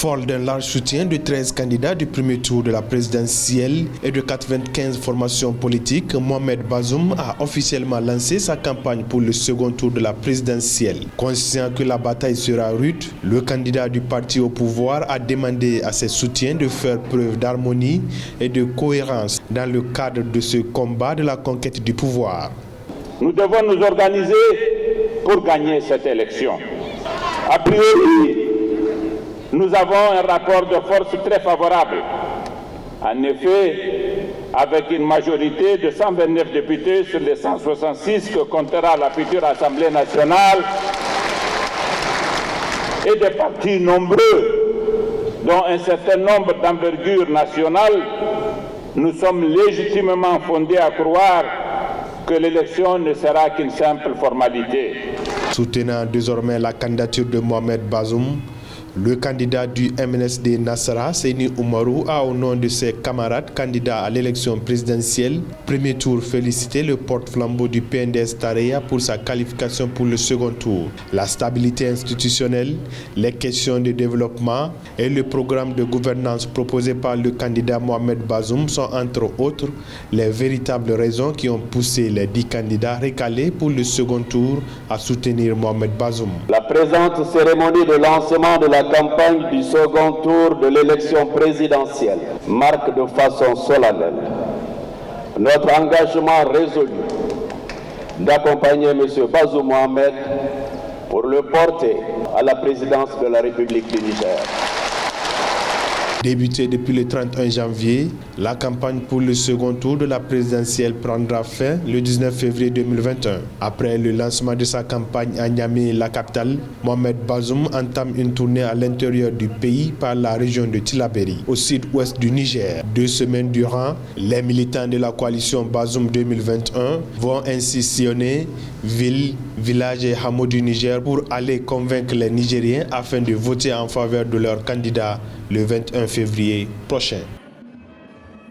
Fort d'un large soutien de 13 candidats du premier tour de la présidentielle et de 95 formations politiques, Mohamed Bazoum a officiellement lancé sa campagne pour le second tour de la présidentielle. Conscient que la bataille sera rude, le candidat du parti au pouvoir a demandé à ses soutiens de faire preuve d'harmonie et de cohérence dans le cadre de ce combat de la conquête du pouvoir. Nous devons nous organiser pour gagner cette élection. A priori, nous avons un rapport de force très favorable. En effet, avec une majorité de 129 députés sur les 166 que comptera la future Assemblée nationale et des partis nombreux, dont un certain nombre d'envergure nationale, nous sommes légitimement fondés à croire que l'élection ne sera qu'une simple formalité. Soutenant désormais la candidature de Mohamed Bazoum, le candidat du MNSD Nassara, Seyni Oumarou, a au nom de ses camarades candidats à l'élection présidentielle, premier tour, félicité le porte-flambeau du PNDS Tareya pour sa qualification pour le second tour. La stabilité institutionnelle, les questions de développement et le programme de gouvernance proposé par le candidat Mohamed Bazoum sont entre autres les véritables raisons qui ont poussé les 10 candidats recalés pour le second tour à soutenir Mohamed Bazoum. La présente cérémonie de lancement de la campagne du second tour de l'élection présidentielle marque de façon solennelle notre engagement résolu d'accompagner M. Bazoum Mohamed pour le porter à la présidence de la République du Niger. Débutée depuis le 31 janvier, la campagne pour le second tour de la présidentielle prendra fin le 19 février 2021. Après le lancement de sa campagne à Niamey, la capitale, Mohamed Bazoum entame une tournée à l'intérieur du pays par la région de Tillabéri, au sud-ouest du Niger. 2 semaines durant, les militants de la coalition Bazoum 2021 vont ainsi sillonner villes, villages et hameaux du Niger pour aller convaincre les Nigériens afin de voter en faveur de leur candidat le 21 février prochain.